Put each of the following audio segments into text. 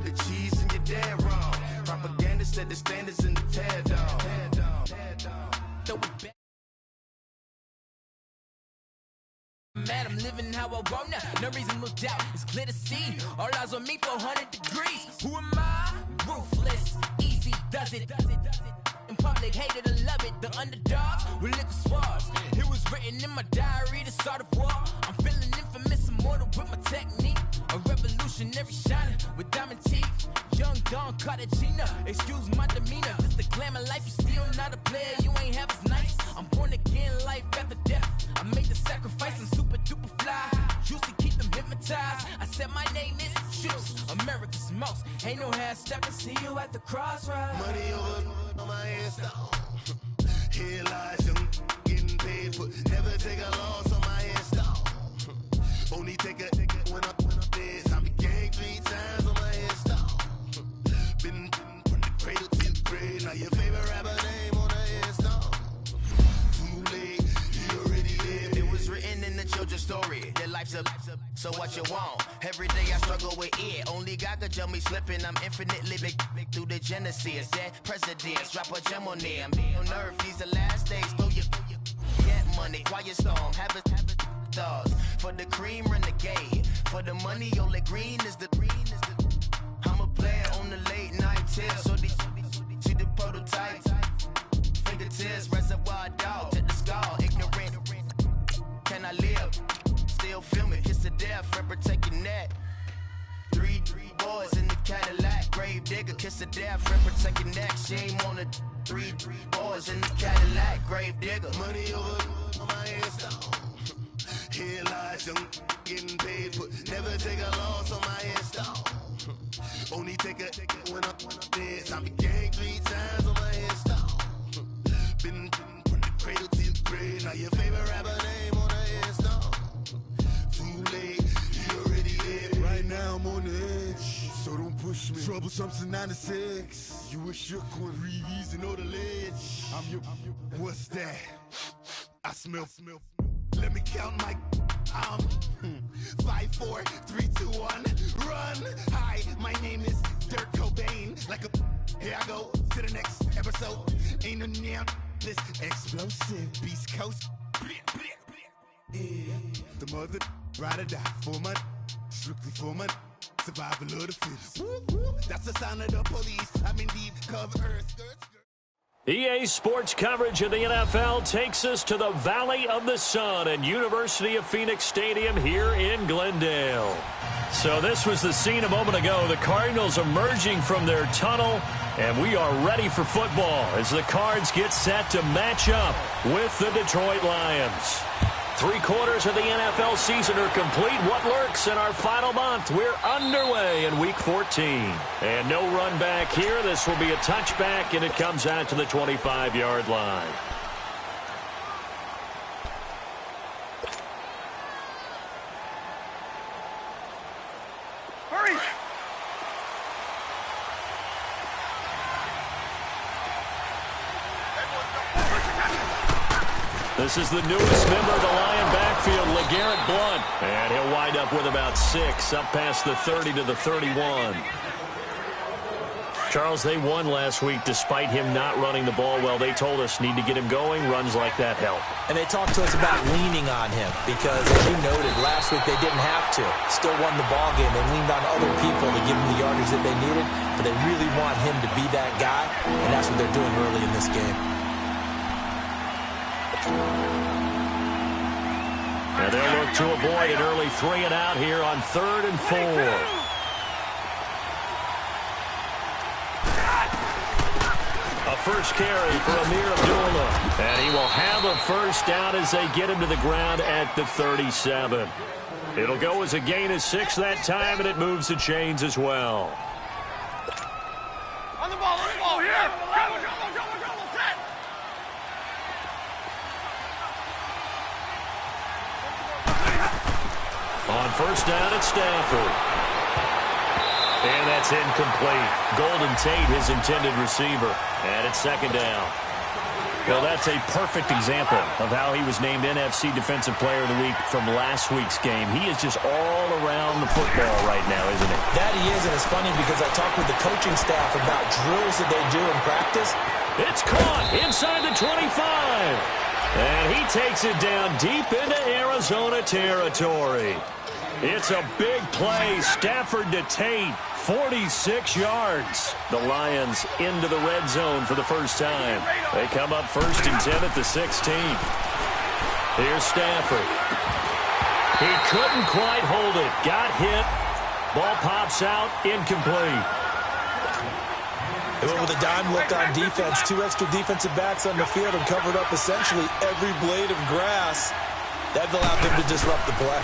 with the cheese and you're dead wrong. Propaganda set the standards in the tear down. Throw it back. Man, I'm living how I want now. No reason to doubt. It's clear to see. All eyes on me, 400 degrees. Who am I? Ruthless. Easy does it. In public, hated or love it. The underdogs with liquor swabs. It was written in my diary to start a war. I'm feeling infamous, immortal with my technique. A revolutionary shining with diamond teeth. Young Don Cartagena. Excuse my demeanor. Just the glamour life. You still not a player. You ain't half as nice. I'm born again, life after death. I made the sacrifice. I'm super duper fly. Used to keep them hypnotized. I said my name is Shoes. America's most. Ain't no half stepping. See you at the crossroads. Money over on my hands down. Here lies young getting paid for. Never take a loss on my hands down. Only take a when I'm dead. I be gang 3 times on my hands down. Been from the cradle to the grave. Now your favorite rapper name on the hands down. Too late, you already lived. It was written in the children's story. Their life's a so what you want? Every day I struggle with it. Only God could tell me slipping. I'm infinitely big through the genesis. Dead presidents, drop a gem on them. On earth, these the last days. Throw your get money, quiet storm. Have a thoughts. For the cream, renegade. For the money, only green is the I'm a player on the late night tip. So these see the prototype. Fingertips, reservoir dog to the skull. Ignorant. Can I live? Still film it, kiss to death, friend protect your neck. Three boys in the Cadillac, grave digger, kiss to death, friend protect your neck. Shame on the three boys in the Cadillac, grave digger. Money over on my hands down. Here lies young getting paid for. Never take a loss on my hands down. Only take a when I'm dead. I be gang 3 times on my hands down. Been from the cradle to the grave. Now your favorite rapper name on the hands down. Too late, you already lived. Right now I'm on the edge, so don't push me. Troublesome since 96. You were shook on 3 E's and know the ledge. I'm your, what's that? I smell. Let me count my 5, 4, 3, 2, 1. Run. Hi, my name is Dirk Cobain. Like a here I go to the next episode. Ain't no damn this explosive Beast Coast. The mother ride or die for my strictly for my survival of the fittest. That's the sound of the police. I'm in deep cover earth. EA Sports coverage of the NFL takes us to the Valley of the Sun and University of Phoenix Stadium here in Glendale. So this was the scene a moment ago. The Cardinals emerging from their tunnel, and we are ready for football as the Cards get set to match up with the Detroit Lions. 3/4 of the NFL season are complete. What lurks in our final month? We're underway in Week 14. And no run back here. This will be a touchback, and it comes out to the 25-yard line. Hurry! This is the newest member of the Lion backfield, LeGarrette Blount. And he'll wind up with about 6, up past the 30 to the 31. Charles, they won last week despite him not running the ball well. They told us need to get him going. Runs like that help. And they talked to us about leaning on him because, as you noted, last week they didn't have to. Still won the ball game. They leaned on other people to give them the yardage that they needed, but they really want him to be that guy, and that's what they're doing early in this game. And they'll look to avoid an early 3 and out here on 3rd and 4. A first carry for Amir Abdullah. And he will have a first down as they get him to the ground at the 37. It'll go as a gain of 6 that time, and it moves the chains as well. On the ball, here! Go! On first down, it's Stafford. And that's incomplete. Golden Tate, his intended receiver. And it's 2nd down. Well, that's a perfect example of how he was named NFC Defensive Player of the Week from last week's game. He is just all around the football right now, isn't he? That he is, and it's funny because I talked with the coaching staff about drills that they do in practice. It's caught inside the 25. And he takes it down deep into Arizona territory. It's a big play. Stafford to Tate. 46 yards. The Lions into the red zone for the first time. They come up 1st and 10 at the 16. Here's Stafford. He couldn't quite hold it. Got hit. Ball pops out. Incomplete. They went with a dime look on defense. 2 extra defensive backs on the field and covered up essentially every blade of grass. That allowed them to disrupt the play.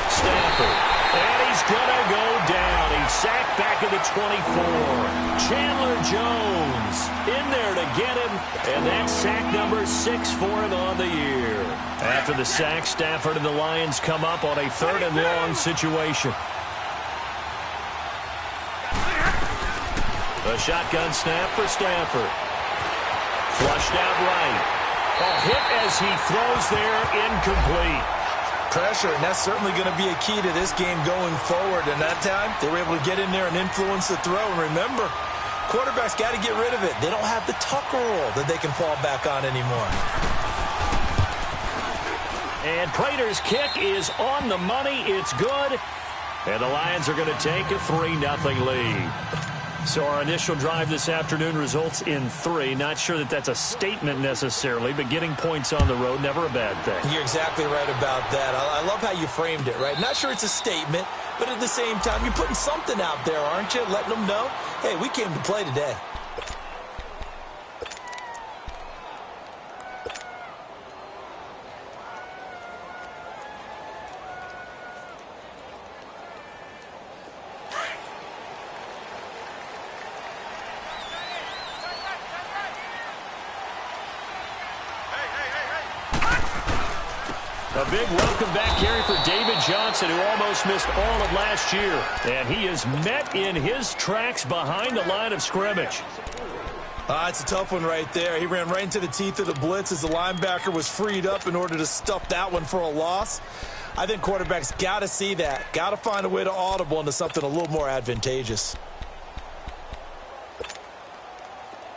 Stafford. And he's going to go down. He's sacked back at the 24. Chandler Jones in there to get him. And that's sack number 6 for him on the year. After the sack, Stafford and the Lions come up on a 3rd and long situation. The shotgun snap for Stafford. Flushed out right. A hit as he throws there, incomplete. Pressure, and that's certainly going to be a key to this game going forward. And that time, they were able to get in there and influence the throw. And remember, quarterbacks got to get rid of it. They don't have the Tucker rule that they can fall back on anymore. And Prater's kick is on the money. It's good. And the Lions are going to take a 3-0 lead. So our initial drive this afternoon results in 3. Not sure that that's a statement necessarily, but getting points on the road, never a bad thing. You're exactly right about that. I love how you framed it, right? Not sure it's a statement, but at the same time, you're putting something out there, aren't you? Letting them know, hey, we came to play today. A big welcome back carry for David Johnson, who almost missed all of last year. And he is met in his tracks behind the line of scrimmage. It's a tough one right there. He ran right into the teeth of the blitz as the linebacker was freed up in order to stuff that one for a loss. I think quarterbacks got to see that. Got to find a way to audible into something a little more advantageous.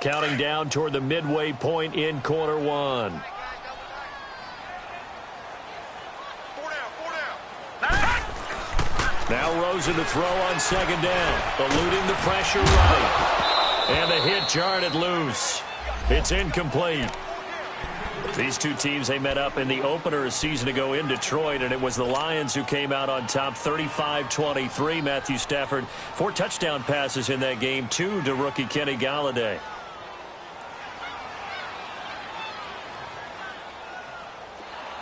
Counting down toward the midway point in quarter one. Now Rosen to throw on 2nd down. Eluding the pressure right. And the hit jarred it loose. It's incomplete. These two teams, they met up in the opener a season ago in Detroit, and it was the Lions who came out on top 35-23. Matthew Stafford, 4 touchdown passes in that game, 2 to rookie Kenny Golladay.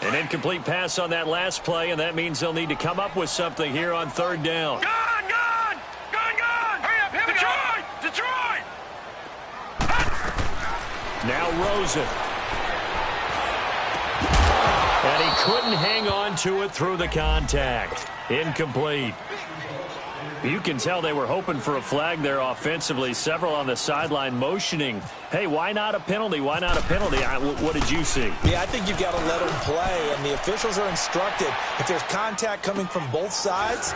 An incomplete pass on that last play, and that means they'll need to come up with something here on 3rd down. Gone! Hurry up, here we go! Detroit! Now Rosen. And he couldn't hang on to it through the contact. Incomplete. You can tell they were hoping for a flag there offensively. Several on the sideline motioning. Hey, why not a penalty? Why not a penalty? What did you see? Yeah, I think you've got to let them play, and the officials are instructed. If there's contact coming from both sides,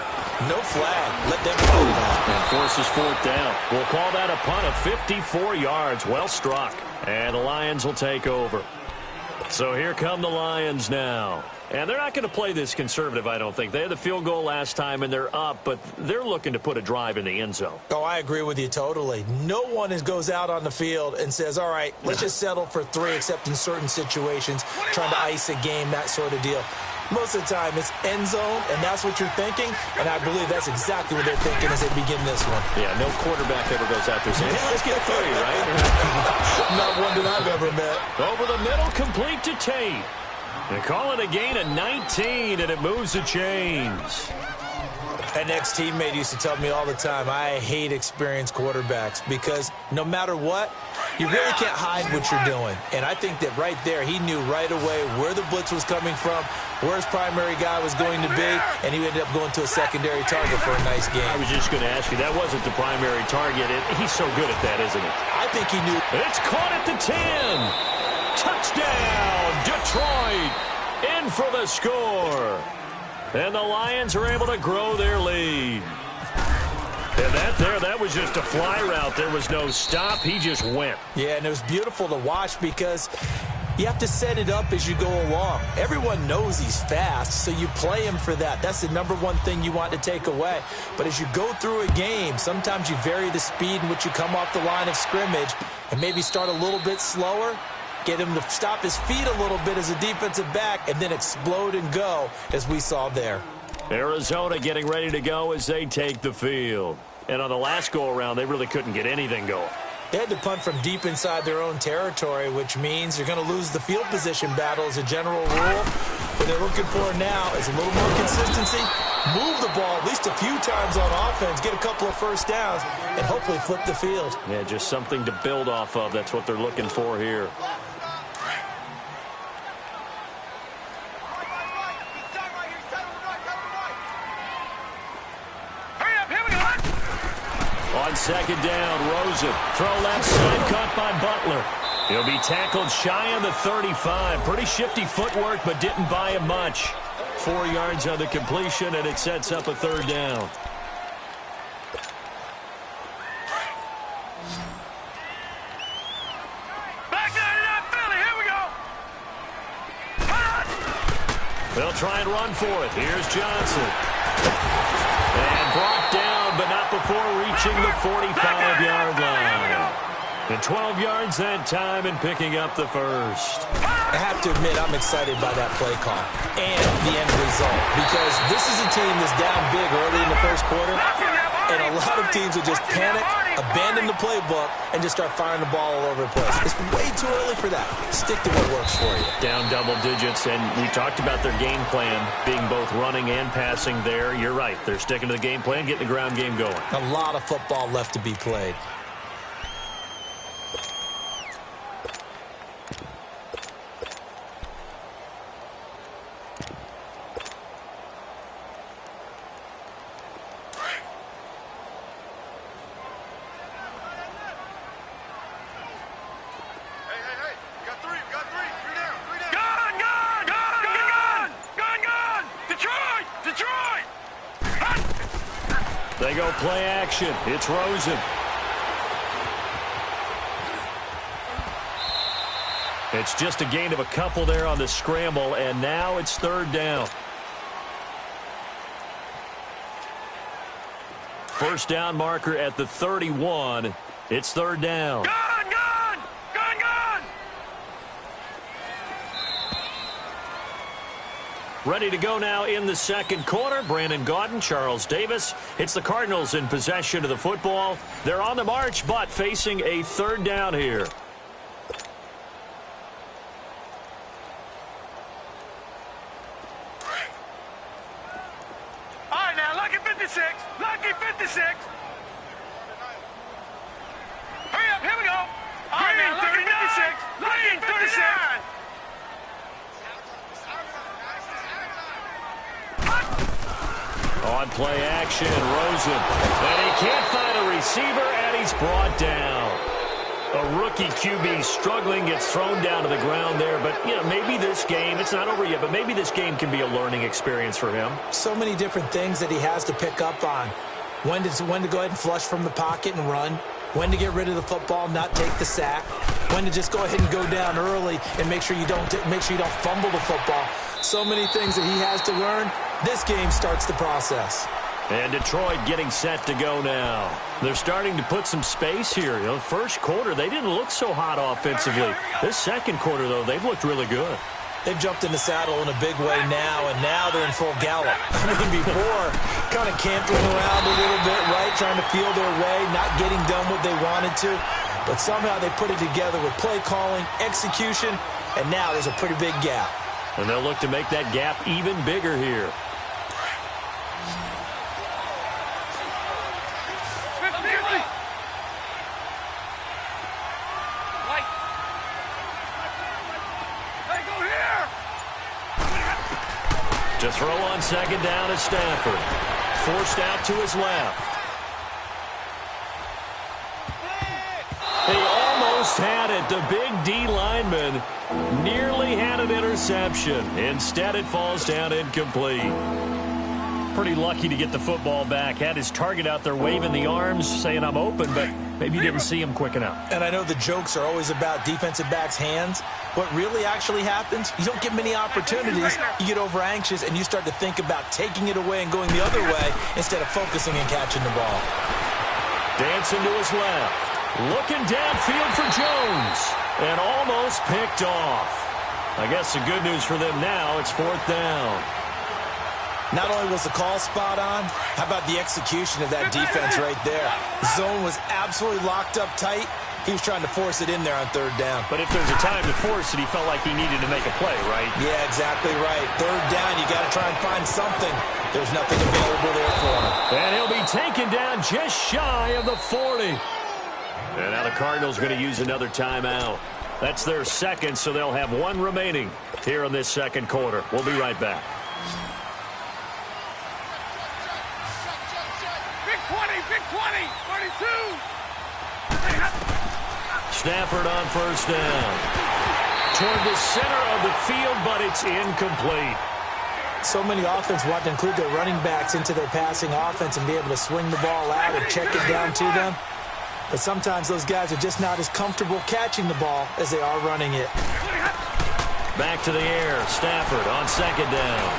no flag. Let them fight it out. And forces 4th down. We'll call that a punt of 54 yards. Well struck. And the Lions will take over. So here come the Lions now. And they're not going to play this conservative, I don't think. They had the field goal last time, and they're up, but they're looking to put a drive in the end zone. Oh, I agree with you totally. No one goes out on the field and says, all right, let's just settle for 3, except in certain situations, trying to ice a game, that sort of deal. Most of the time, it's end zone, and that's what you're thinking, and I believe that's exactly what they're thinking as they begin this one. Yeah, no quarterback ever goes out there saying, hey, let's get 3, right? Not one that I've ever met. Over the middle, complete to Tate. They call it a gain of 19, and it moves the chains. An ex-teammate used to tell me all the time, I hate experienced quarterbacks because no matter what, you really can't hide what you're doing. And I think that right there, he knew right away where the blitz was coming from, where his primary guy was going to be, and he ended up going to a secondary target for a nice game. I was just going to ask you, that wasn't the primary target. He's so good at that, isn't he? I think he knew. It's caught at the 10. Touchdown, Detroit. In for the score. And the Lions are able to grow their lead. And that was just a fly route. There was no stop. He just went. Yeah, and it was beautiful to watch because you have to set it up as you go along. Everyone knows he's fast, so you play him for that. That's the number one thing you want to take away. But as you go through a game, sometimes you vary the speed in which you come off the line of scrimmage and maybe start a little bit slower, get him to stop his feet a little bit as a defensive back, and then explode and go, as we saw there. Arizona getting ready to go as they take the field. And on the last go-around, they really couldn't get anything going. They had to punt from deep inside their own territory, which means you're going to lose the field position battle as a general rule. What they're looking for now is a little more consistency, move the ball at least a few times on offense, get a couple of first downs, and hopefully flip the field. Yeah, just something to build off of. That's what they're looking for here. On second down, Rosen. Throw left side, caught by Butler. He'll be tackled shy of the 35. Pretty shifty footwork, but didn't buy him much. 4 yards on the completion, and it sets up a third down. Back down to that Philly. Here we go. They'll try and run for it. Here's Johnson. And brought down, but not before reaching the 45-yard line. And 12 yards that time and picking up the first. I have to admit, I'm excited by that play call and the end result because this is a team that's down big early in the first quarter, and a lot of teams will just panic, abandon the playbook, and just start firing the ball all over the place. It's way too early for that. Stick to what works for you. Down double digits, and we talked about their game plan being both running and passing there. You're right. They're sticking to the game plan, getting the ground game going. A lot of football left to be played. They go play action. It's Rosen. It's just a gain of a couple there on the scramble, and now it's third down. First down marker at the 31. It's third down. Ready to go now in the second quarter. Brandon Gaudin, Charles Davis. It's the Cardinals in possession of the football. They're on the march, but facing a third down here. All right, now, lucky 56. Lucky 56. Hurry up, here we go. All right, now, lucky 56. Lucky 56. On play action, Rosen. And he can't find a receiver, and he's brought down. A rookie QB struggling, gets thrown down to the ground there. But, you know, maybe this game, it's not over yet, but maybe this game can be a learning experience for him. So many different things that he has to pick up on. When to go ahead and flush from the pocket and run. When to get rid of the football, not take the sack. When to just go ahead and go down early and make sure you don't fumble the football. So many things that he has to learn. This game starts the process. And Detroit getting set to go now. They're starting to put some space here. You know, first quarter, they didn't look so hot offensively. This second quarter, though, they've looked really good. They've jumped in the saddle in a big way now, and now they're in full gallop. I mean, before, kind of cantering around a little bit, right, trying to feel their way, not getting done what they wanted to. But somehow they put it together with play calling, execution, and now there's a pretty big gap. And they'll look to make that gap even bigger here. The throw on second down is Stafford. Forced out to his left. He almost had it. The big D lineman nearly had an interception. Instead, it falls down incomplete. Pretty lucky to get the football back. Had his target out there waving the arms, saying, I'm open, but maybe you didn't see him quick enough. And I know the jokes are always about defensive backs' hands. What really actually happens, you don't get many opportunities. You get over anxious, and you start to think about taking it away and going the other way instead of focusing and catching the ball. Dancing to his left. Looking downfield for Jones. And almost picked off. I guess the good news for them now, it's fourth down. Not only was the call spot on, how about the execution of that defense right there? The zone was absolutely locked up tight. He was trying to force it in there on third down. But if there's a time to force it, he felt like he needed to make a play, right? Yeah, exactly right. Third down, you got to try and find something. There's nothing available there for him. And he'll be taken down just shy of the 40. And now the Cardinals going to use another timeout. That's their second, so they'll have one remaining here in this second quarter. We'll be right back. Big 20, 42. Stafford on first down. Toward the center of the field, but it's incomplete. So many offense want to include their running backs into their passing offense and be able to swing the ball out and check it down to them. But sometimes those guys are just not as comfortable catching the ball as they are running it. Back to the air. Stafford on second down.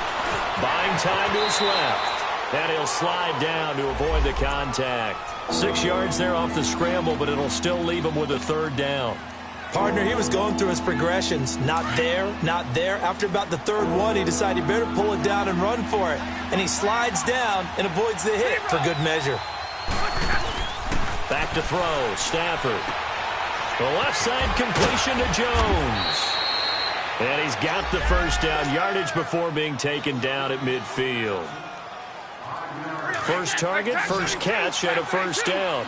Buying time to his left. And he'll slide down to avoid the contact. 6 yards there off the scramble, but it'll still leave him with a third down. Partner, he was going through his progressions. Not there, not there. After about the third one, he decided he better pull it down and run for it. And he slides down and avoids the hit for good measure. Back to throw. Stafford. The left side completion to Jones. And he's got the first down. Yardage before being taken down at midfield. First target, first catch, and a first down.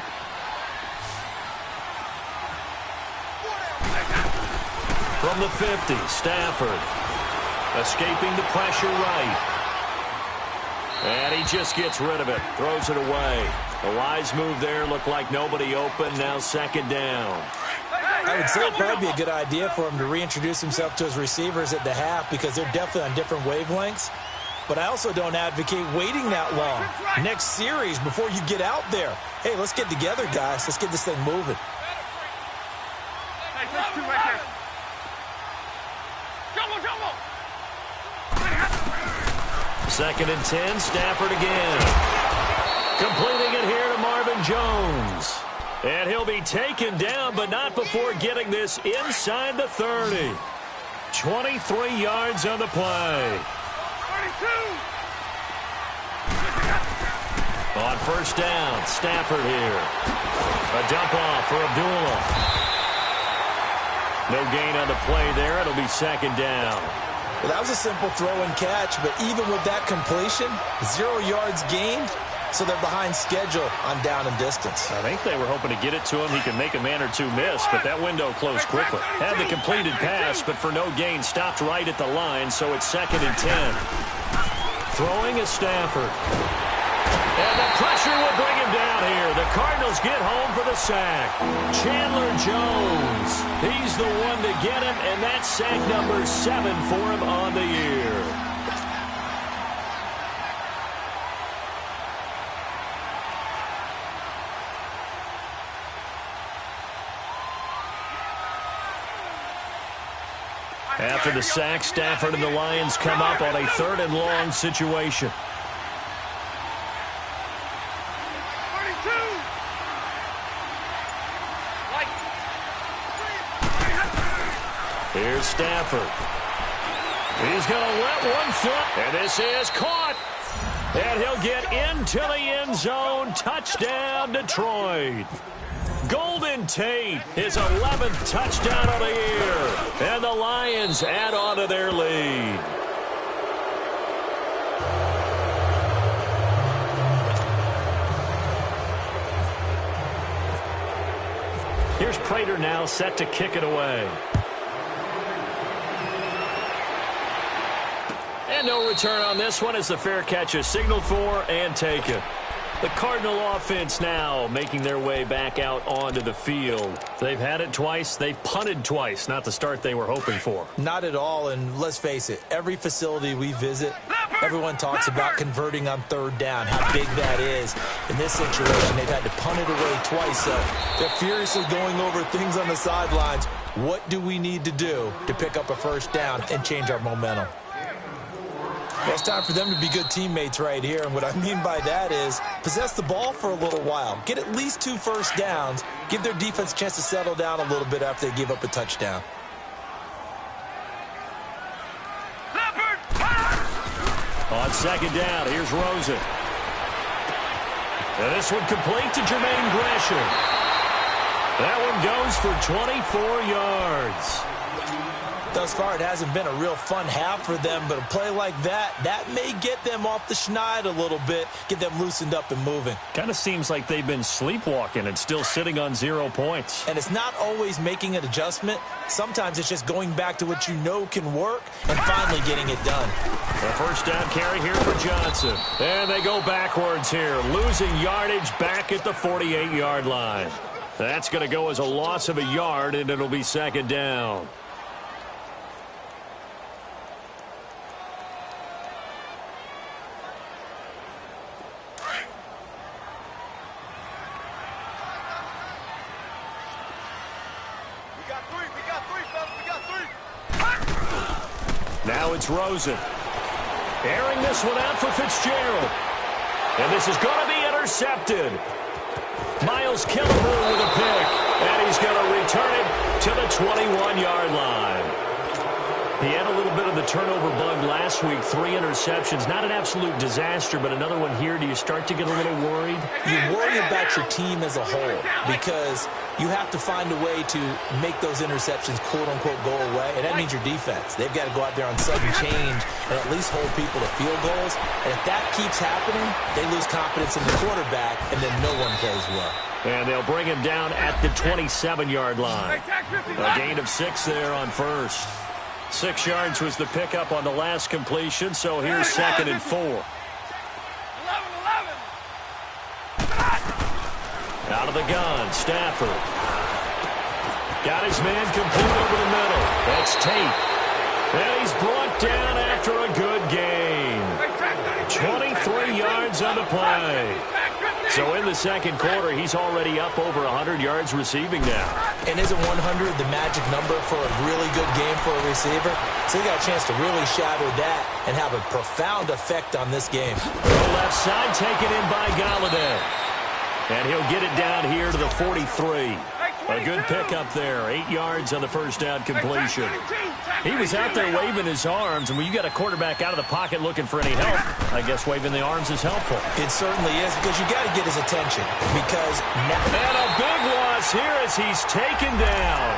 From the 50, Stafford. Escaping the pressure right. And he just gets rid of it. Throws it away. A wise move there. Looked like nobody open. Now second down. I would say it'd probably be a good idea for him to reintroduce himself to his receivers at the half because they're definitely on different wavelengths. But I also don't advocate waiting that long. Next series before you get out there. Hey, let's get together, guys. Let's get this thing moving. Hey, take two right there. Jumbo. Second and 10, Stafford again. Completing it here to Marvin Jones. And he'll be taken down, but not before getting this inside the 30. 23 yards on the play. 32. On first down, Stafford here. A dump off for Abdullah. No gain on the play there. It'll be second down. Well, that was a simple throw and catch, but even with that completion, 0 yards gained, so they're behind schedule on down and distance. I think they were hoping to get it to him. He could make a man or two miss, but that window closed quickly. Had the completed pass, but for no gain, stopped right at the line, so it's second and 10. Throwing is Stafford. And the pressure will bring him down here. The Cardinals get home for the sack. Chandler Jones. He's the one to get him, and that's sack number 7 for him on the year. After the sack, Stafford and the Lions come up on a third and long situation. 32. Here's Stafford. He's going to let one flip, and this is caught. And he'll get into the end zone. Touchdown, Detroit. Golden Tate, his 11th touchdown of the year. And the Lions add on to their lead. Here's Prater now set to kick it away. And And no return on this one as the fair catch is signaled for and taken. The Cardinal offense now making their way back out onto the field. They've had it twice. They've punted twice. Not the start they were hoping for. Not at all, and let's face it, every facility we visit, everyone talks about converting on third down, how big that is. In this situation, they've had to punt it away twice, so they're furiously going over things on the sidelines. What do we need to do to pick up a first down and change our momentum? Well, it's time for them to be good teammates right here, and what I mean by that is possess the ball for a little while. Get at least 2 first downs. Give their defense a chance to settle down a little bit after they give up a touchdown. On second down, here's Rosen. And this one complete to Jermaine Gresham. That one goes for 24 yards. Thus far, it hasn't been a real fun half for them, but a play like that may get them off the schneid a little bit, get them loosened up and moving. Kind of seems like they've been sleepwalking and still sitting on 0 points. And it's not always making an adjustment. Sometimes it's just going back to what you know can work and finally getting it done. The first down carry here for Johnson. And they go backwards here, losing yardage back at the 48-yard line. That's going to go as a loss of a yard, and it'll be second down. Now it's Rosen. Airing this one out for Fitzgerald. And this is going to be intercepted. Miles Killebrew with a pick. And he's going to return it to the 21-yard line. He had a little bit of the turnover bug last week. 3 interceptions. Not an absolute disaster, but another one here. Do you start to get a little worried? You worry about your team as a whole because you have to find a way to make those interceptions, quote-unquote, go away. And that means your defense. They've got to go out there on sudden change and at least hold people to field goals. And if that keeps happening, they lose confidence in the quarterback, and then no one plays well. And they'll bring him down at the 27-yard line. A gain of 6 there on first. 6 yards was the pickup on the last completion, so here's 2nd and 4. Out of the gun, Stafford. Got his man complete over the middle. That's Tate. And he's brought down after a good gain. 23 yards on the play. So in the second quarter, he's already up over 100 yards receiving now. And isn't 100 the magic number for a really good game for a receiver? So he got a chance to really shatter that and have a profound effect on this game. The left side taken in by Galladay. And he'll get it down here to the 43. A good pickup there. 8 yards on the first down completion. He was out there waving his arms, and when you got a quarterback out of the pocket looking for any help, I guess waving the arms is helpful. It certainly is, because you got to get his attention. Because now... And a big loss here as he's taken down.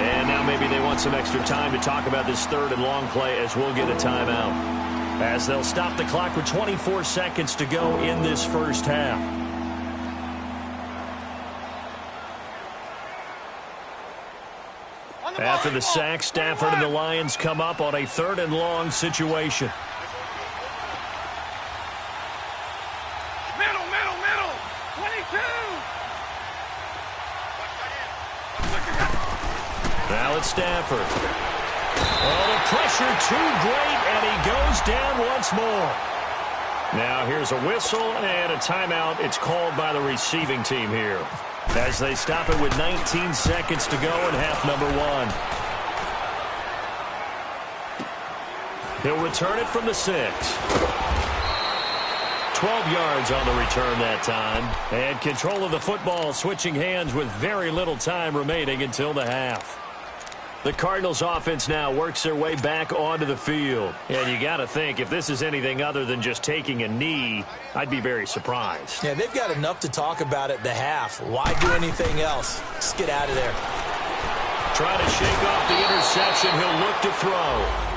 And now maybe they want some extra time to talk about this 3rd and long play as we'll get a timeout. As they'll stop the clock with 24 seconds to go in this first half. After the sack, Stafford and the Lions come up on a 3rd and long situation. Middle. 22. Now it's Stafford. Oh, the pressure too great, and he goes down once more. Now here's a whistle and a timeout. It's called by the receiving team here, as they stop it with 19 seconds to go in half number 1. He'll return it from the 6. 12 yards on the return that time. And control of the football switching hands with very little time remaining until the half. The Cardinals offense now works their way back onto the field. And you got to think, if this is anything other than just taking a knee, I'd be very surprised. Yeah, they've got enough to talk about at the half. Why do anything else? Just get out of there. Trying to shake off the interception. He'll look to throw.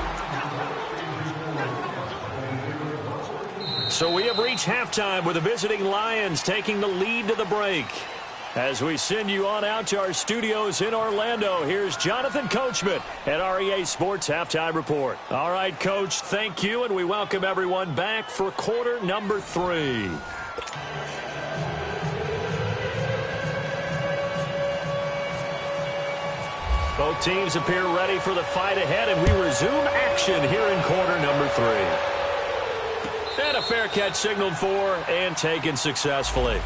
So we have reached halftime with the visiting Lions taking the lead to the break. As we send you on out to our studios in Orlando, here's Jonathan Coachman at our EA Sports Halftime Report. All right, Coach, thank you, and we welcome everyone back for quarter number 3. Both teams appear ready for the fight ahead, and we resume action here in quarter number 3. And a fair catch signaled for and taken successfully.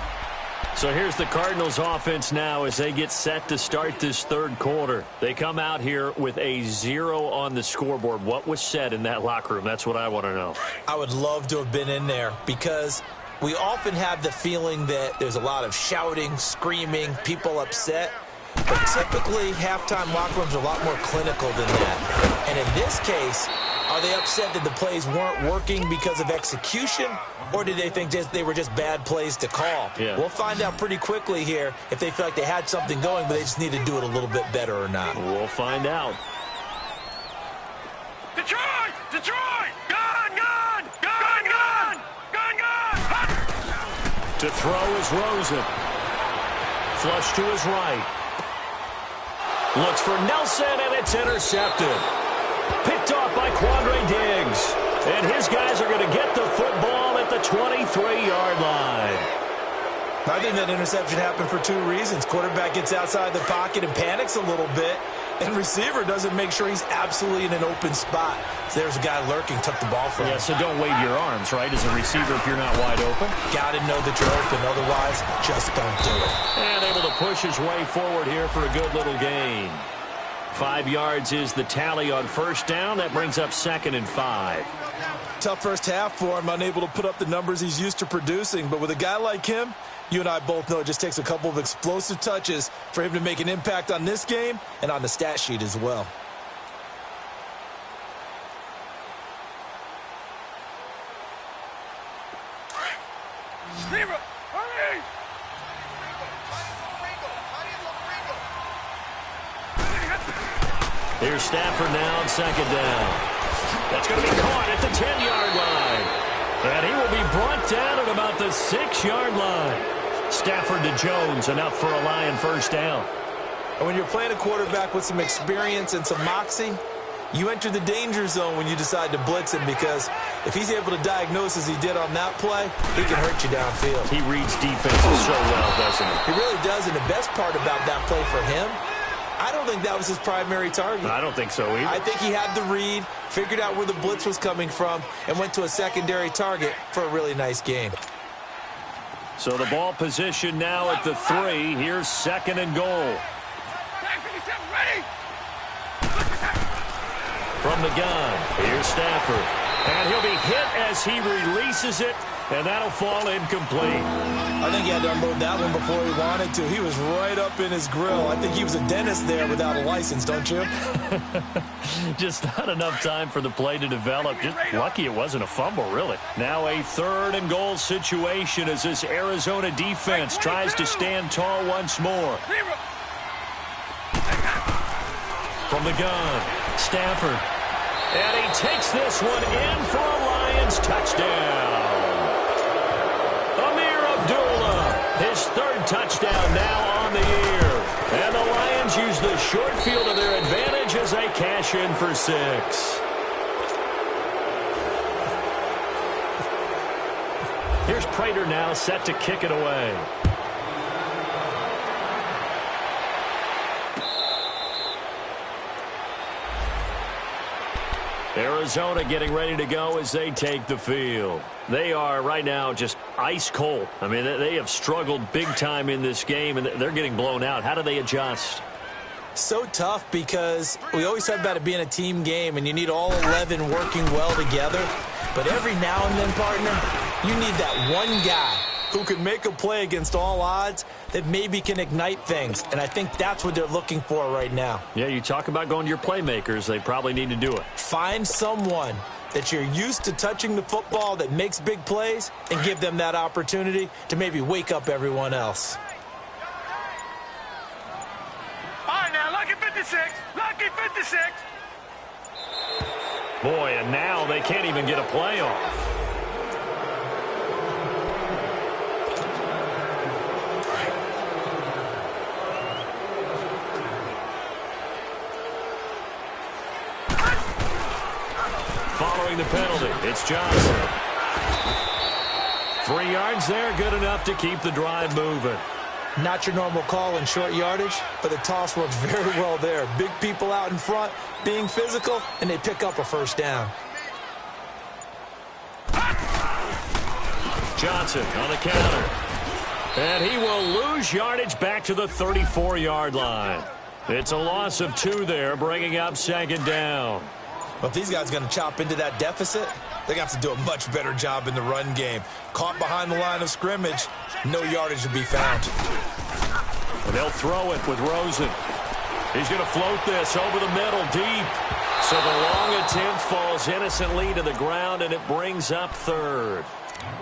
So here's the Cardinals offense now as they get set to start this third quarter. They come out here with a 0 on the scoreboard. What was said in that locker room? That's what I want to know. I would love to have been in there because we often have the feeling that there's a lot of shouting, screaming, people upset. But typically, halftime locker rooms are a lot more clinical than that. And in this case, are they upset that the plays weren't working because of execution, or did they think they were just bad plays to call? Yeah. We'll find out pretty quickly here if they feel like they had something going, but they just need to do it a little bit better or not. We'll find out. Detroit! Detroit! Gun! Gun! Gun! Gun! Gun! Gun! To throw is Rosen. Flush to his right. Looks for Nelson, and it's intercepted. Picked off by Quandre Diggs. And his guys are going to get the football at the 23-yard line. I think that interception happened for 2 reasons. Quarterback gets outside the pocket and panics a little bit, and receiver doesn't make sure he's absolutely in an open spot. So there's a guy lurking, took the ball from him. Yeah, so don't wave your arms, right, as a receiver if you're not wide open. Got to know that you're open. Otherwise, just don't do it. And able to push his way forward here for a good little gain. 5 yards is the tally on first down. That brings up 2nd and 5. Tough first half for him, unable to put up the numbers he's used to producing. But with a guy like him, you and I both know it just takes a couple of explosive touches for him to make an impact on this game and on the stat sheet as well. Receiver! Hurry! Here's Stafford now on 2nd down. That's going to be caught at the 10-yard line. And he will be brought down at about the 6-yard line. Stafford to Jones, enough for a Lion first down. And when you're playing a quarterback with some experience and some moxie, you enter the danger zone when you decide to blitz him, because if he's able to diagnose as he did on that play, he can hurt you downfield. He reads defenses so well, doesn't he? He really does, and the best part about that play for him, I don't think that was his primary target. I don't think so either. I think he had the read, figured out where the blitz was coming from, and went to a secondary target for a really nice game. So the ball position now at the 3. Here's 2nd and goal. Ready? From the gun, here's Stafford. And he'll be hit as he releases it, and that'll fall incomplete. I think he had to unload that one before he wanted to. He was right up in his grill. I think he was a dentist there without a license, don't you? Just not enough time for the play to develop. Just lucky it wasn't a fumble, really. Now a 3rd and goal situation as this Arizona defense tries to stand tall once more. From the gun, Stafford. And he takes this one in for a Lions touchdown. His 3rd touchdown now on the year. And the Lions use the short field to their advantage as they cash in for 6. Here's Prater now set to kick it away. Arizona getting ready to go as they take the field. They are right now just ice cold. I mean, they have struggled big time in this game, and they're getting blown out. How do they adjust? So tough, because we always talk about it being a team game, and you need all 11 working well together. But every now and then, partner, you need that one guy who can make a play against all odds that maybe can ignite things. And I think that's what they're looking for right now. Yeah, you talk about going to your playmakers. They probably need to do it. Find someone that you're used to touching the football that makes big plays and give them that opportunity to maybe wake up everyone else. All right, now, lucky 56. Lucky 56. Boy, and now they can't even get a play off. following the penalty. It's Johnson. 3 yards there, good enough to keep the drive moving. Not your normal call in short yardage, but the toss works very well there. Big people out in front, being physical, and they pick up a first down. Johnson on the counter. And he will lose yardage back to the 34-yard line. It's a loss of 2 there, bringing up second down. Well, if these guys are going to chop into that deficit, they're going to have to do a much better job in the run game. Caught behind the line of scrimmage, no yardage to be found. And they'll throw it with Rosen. He's going to float this over the middle, deep. So the long attempt falls innocently to the ground, and it brings up third.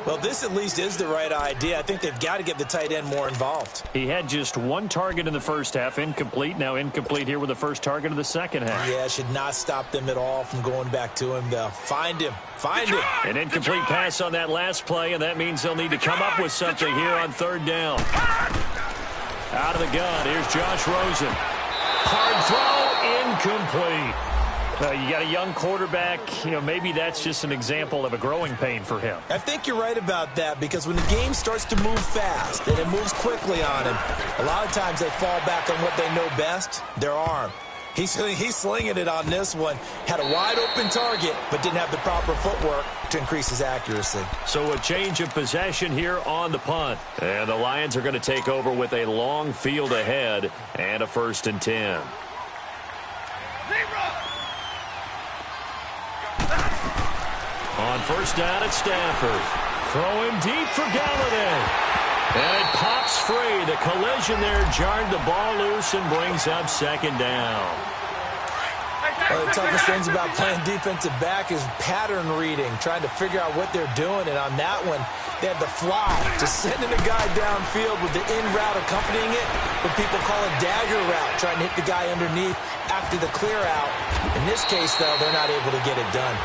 Well, this at least is the right idea. I think they've got to get the tight end more involved. He had just 1 target in the first half, incomplete. Now incomplete here with the first target of the second half. Yeah, should not stop them at all from going back to him, though. Find him. Find him. An incomplete pass on that last play, and that means they'll need to come up with something here on third down. Out of the gun, here's Josh Rosen. Hard throw, incomplete. You got a young quarterback, maybe that's just an example of a growing pain for him. I think you're right about that, because when the game starts to move fast and it moves quickly on him, a lot of times they fall back on what they know best, their arm. He's slinging it on this one. Had a wide-open target, but didn't have the proper footwork to increase his accuracy. So a change of possession here on the punt. And the Lions are going to take over with a long field ahead and a 1st and 10. On first down at Stafford. Throwing deep for Galladay. And it pops free. The collision there jarred the ball loose and brings up second down. One of the toughest things about playing defensive back is pattern reading, trying to figure out what they're doing. And on that one, they had the fly, just sending a guy downfield with the in route accompanying it, what people call a dagger route, trying to hit the guy underneath after the clear out. In this case, though, they're not able to get it done.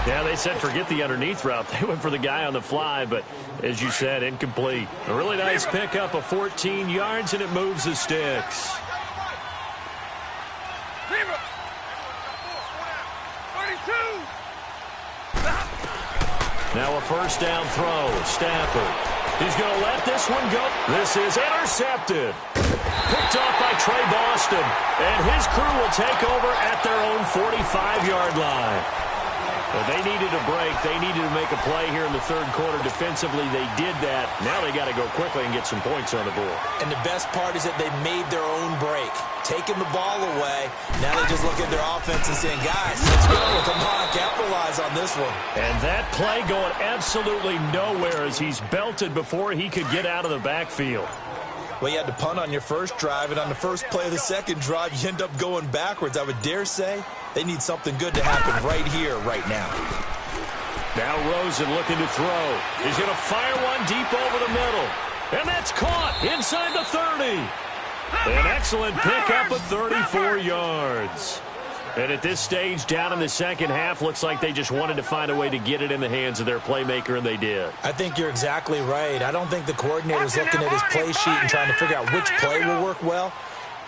Yeah, they said forget the underneath route. They went for the guy on the fly, but as you said, incomplete. A really nice pickup of 14 yards, and it moves the sticks. Now a first down throw. Stafford. He's going to let this one go. This is intercepted. Picked off by Trey Boston. And his crew will take over at their own 45-yard line. Well, they needed a break. They needed to make a play here in the third quarter. Defensively, they did that. Now they got to go quickly and get some points on the board. And the best part is that they made their own break. Taking the ball away. Now they just look at their offense and saying, guys, let's go. Come on, capitalize on this one. And that play going absolutely nowhere as he's belted before he could get out of the backfield. Well, you had to punt on your first drive, and on the first play of the second drive, you end up going backwards. I would dare say they need something good to happen right here, right now. Now Rosen looking to throw. He's going to fire one deep over the middle. And that's caught inside the 30. An excellent pickup of 34 yards. And at this stage, down in the second half, looks like they just wanted to find a way to get it in the hands of their playmaker, and they did. I think you're exactly right. I don't think the coordinator's looking at his play sheet and trying to figure out which play will work well.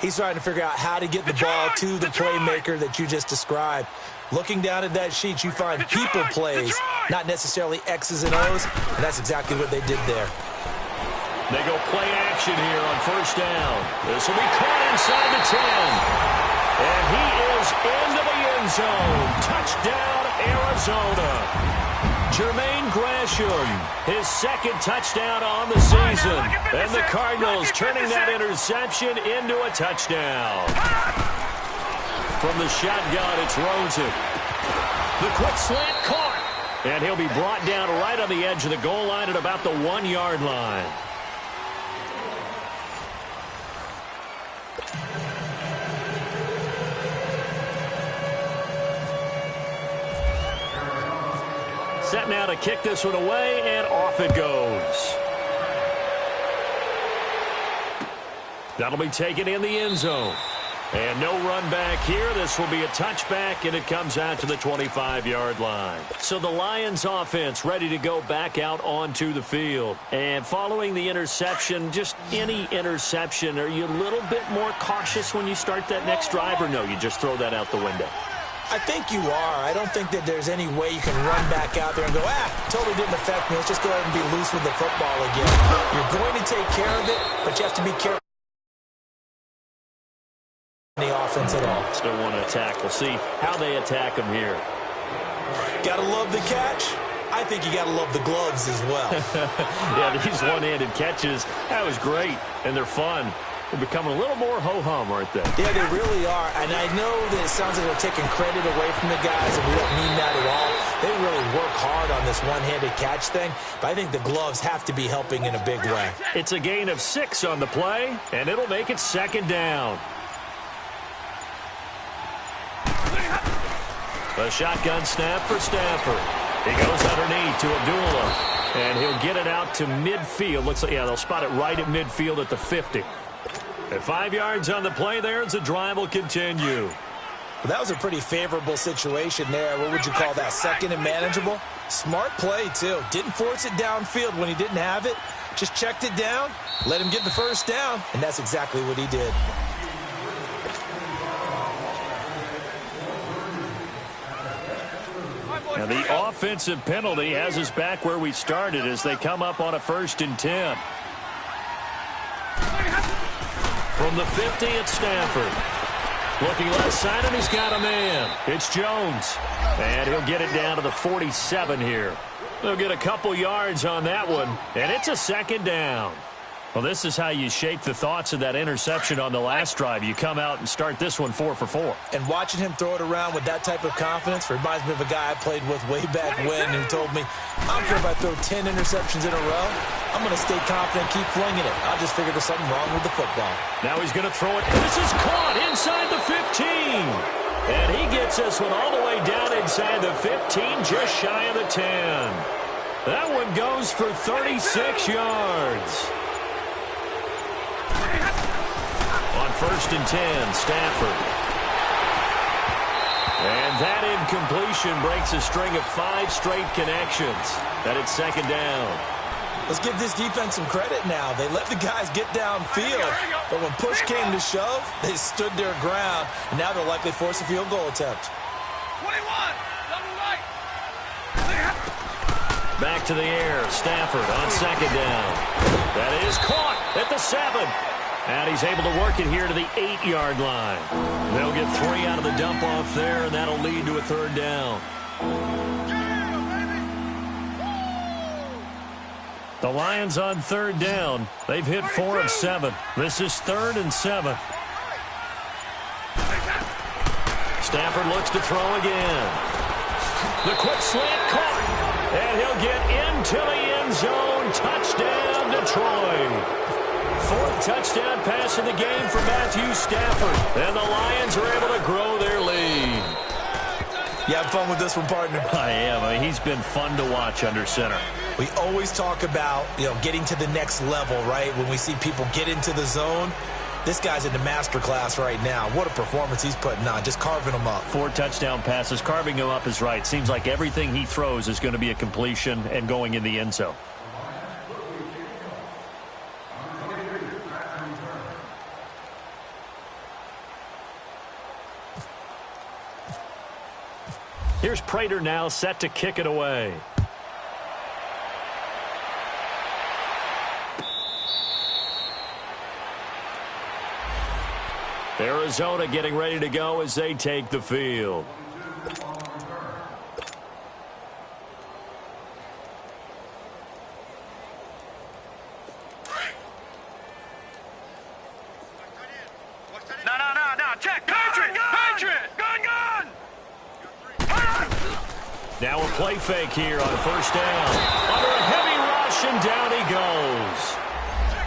He's trying to figure out how to get the ball to the playmaker that you just described. Looking down at that sheet, you find people plays, not necessarily X's and O's, and that's exactly what they did there. They go play action here on first down. This will be caught inside the 10. And he is into the end zone. Touchdown, Arizona. Jermaine Gresham, his second touchdown on the season. And the Cardinals turning that interception into a touchdown. From the shotgun, it's Rosen. The quick slant caught. And he'll be brought down right on the edge of the goal line at about the 1-yard line. Set now to kick this one away, and off it goes. That'll be taken in the end zone. And no run back here. This will be a touchback, and it comes out to the 25-yard line. So the Lions offense ready to go back out onto the field. And following the interception, just any interception, are you a little bit more cautious when you start that next drive, or no, you just throw that out the window? I think you are. I don't think that there's any way you can run back out there and go, totally didn't affect me. Let's just go ahead and be loose with the football again. You're going to take care of it, but you have to be careful. The offense at all. Still want to attack. We'll see how they attack him here. Gotta love the catch. I think you gotta love the gloves as well. Yeah, these one-handed catches, that was great, and they're fun. They're becoming a little more ho-hum, aren't they? Yeah, they really are. And I know that it sounds like they're taking credit away from the guys, and we don't mean that at all. They really work hard on this one-handed catch thing, but I think the gloves have to be helping in a big way. It's a gain of 6 on the play, and it'll make it 2nd down. A shotgun snap for Stafford. He goes underneath to Abdullah, and he'll get it out to midfield. Looks like, yeah, they'll spot it right at midfield at the 50. At 5 yards on the play there, the drive will continue. Well, that was a pretty favorable situation there. What would you call that, 2nd and manageable? Smart play, too. Didn't force it downfield when he didn't have it. Just checked it down, let him get the 1st down, and that's exactly what he did. Now the offensive penalty has us back where we started as they come up on a 1st and 10. From the 50, it's Stafford. Looking left side, and he's got a man. It's Jones. And he'll get it down to the 47 here. They'll get a couple yards on that one, and it's a 2nd down. Well, this is how you shape the thoughts of that interception on the last drive. You come out and start this one 4 for 4. And watching him throw it around with that type of confidence reminds me of a guy I played with way back when who told me, I don't care if I throw 10 interceptions in a row. I'm going to stay confident, keep flinging it. I'll just figure there's something wrong with the football. Now he's going to throw it. This is caught inside the 15. And he gets this one all the way down inside the 15, just shy of the 10. That one goes for 36 yards. On 1st and 10, Stafford. And that incompletion breaks a string of 5 straight connections. That it's 2nd down. Let's give this defense some credit now. They let the guys get downfield, but when push came to shove, they stood their ground, and now they'll likely force a field goal attempt. 21, double right. Back to the air, Stafford on 2nd down. That is caught at the 7. And he's able to work it here to the 8-yard line. They'll get 3 out of the dump-off there, and that'll lead to a 3rd down. The Lions on 3rd down. They've hit 4 of 7. This is 3rd and 7. Stafford looks to throw again. The quick slant caught. And he'll get into the end zone. Touchdown, Detroit. 4th touchdown pass in the game for Matthew Stafford. And the Lions are able to grow their lead. You have fun with this one, partner? I am. I mean, he's been fun to watch under center. We always talk about, getting to the next level, right? When we see people get into the zone, this guy's in the master class right now. What a performance he's putting on, just carving them up. 4 touchdown passes. Carving him up is right. Seems like everything he throws is going to be a completion and going in the end zone. Here's Prater now set to kick it away. Arizona getting ready to go as they take the field. No, check. Patriot. Gun. Now a play fake here on 1st down. Under a heavy rush, and down he goes.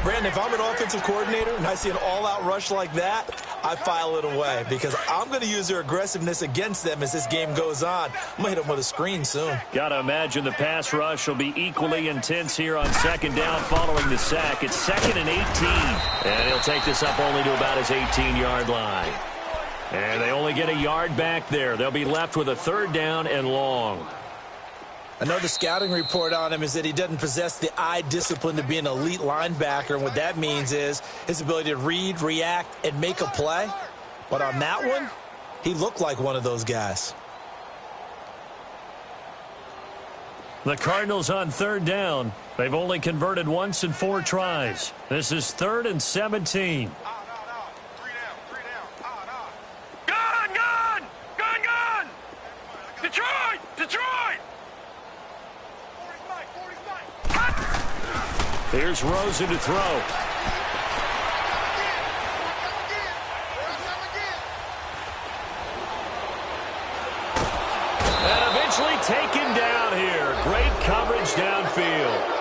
Brandon, if I'm an offensive coordinator and I see an all-out rush like that, I file it away because I'm going to use their aggressiveness against them as this game goes on. I'm going to hit them with a screen soon. Got to imagine the pass rush will be equally intense here on 2nd down following the sack. It's 2nd and 18. And he'll take this up only to about his 18-yard line. And they only get a yard back there. They'll be left with a 3rd down and long. Another scouting report on him is that he doesn't possess the eye discipline to be an elite linebacker. And what that means is his ability to read, react, and make a play. But on that one, he looked like one of those guys. The Cardinals on third down. They've only converted once in 4 tries. This is 3rd and 17. Gun! Detroit! Here's Rosen to throw. And eventually taken down here. Great coverage downfield.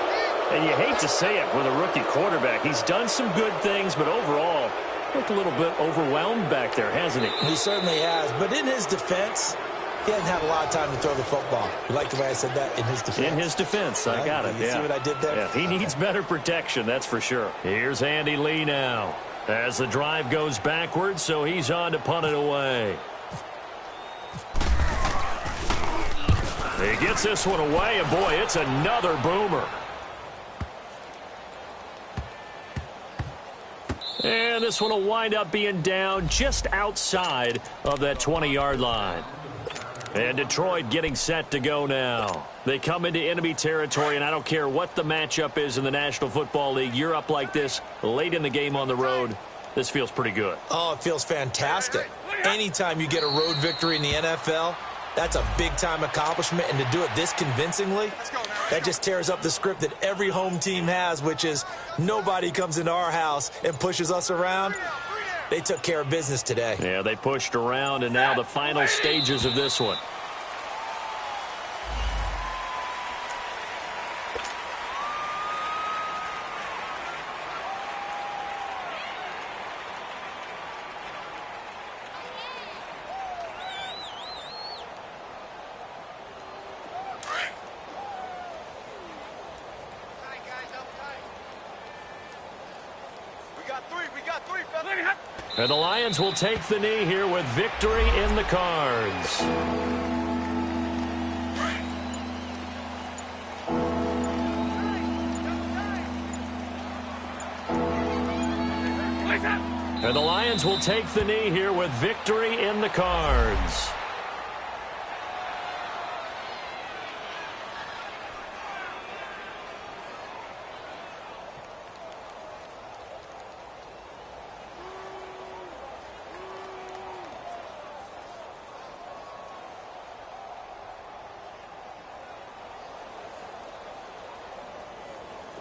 And you hate to say it with a rookie quarterback. He's done some good things, but overall, looked a little bit overwhelmed back there, hasn't he? He certainly has. But in his defense, he hasn't had a lot of time to throw the football. You like the way I said that? In his defense? In his defense. I got it. You see what I did there? Yeah, he needs better protection, that's for sure. Here's Andy Lee now. As the drive goes backwards, so he's on to punt it away. He gets this one away, and boy, it's another boomer. And this one will wind up being down just outside of that 20-yard line. And Detroit getting set to go now. They come into enemy territory, and I don't care what the matchup is in the National Football League. You're up like this late in the game on the road. This feels pretty good. Oh, it feels fantastic. Anytime you get a road victory in the NFL, that's a big-time accomplishment, and to do it this convincingly, that just tears up the script that every home team has, which is nobody comes into our house and pushes us around. They took care of business today. Yeah, they pushed around, and now the final stages of this one. And the Lions will take the knee here with victory in the cards. And the Lions will take the knee here with victory in the cards.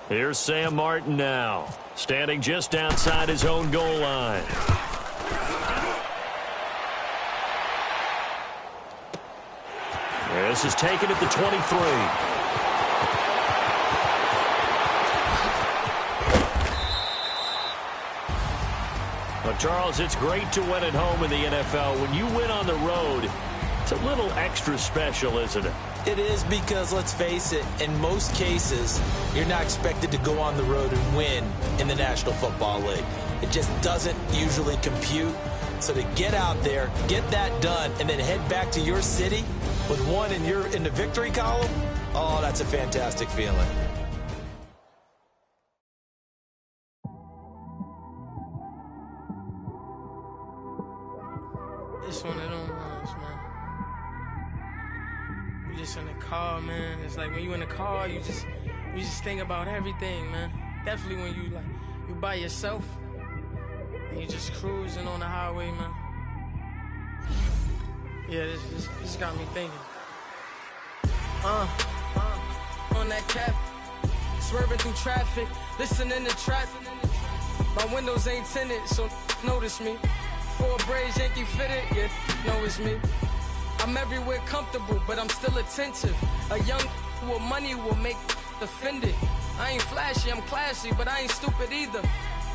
Here's Sam Martin now, standing just outside his own goal line. This is taken at the 23. Well, Charles, it's great to win at home in the NFL. When you win on the road, it's a little extra special, isn't it? It is, because, let's face it, in most cases, you're not expected to go on the road and win in the National Football League. It just doesn't usually compute. So to get out there, get that done, and then head back to your city with one in the victory column, oh, that's a fantastic feeling. It's one of them ones, man. You just in the car, man. It's like when you in the car, you just think about everything, man. Definitely when you by yourself and you just cruising on the highway, man. Yeah, this got me thinking. On that cap, swerving through traffic, listening to trap. My windows ain't tinted, so notice me. 4 braids, Yankee fitted, yeah, know it's me. I'm everywhere comfortable, but I'm still attentive. A young with money will make offended. I ain't flashy, I'm classy, but I ain't stupid either.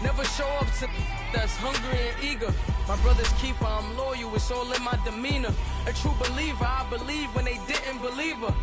Never show up to that's hungry and eager. My brother's keeper, I'm loyal, it's all in my demeanor. A true believer, I believe when they didn't believe her.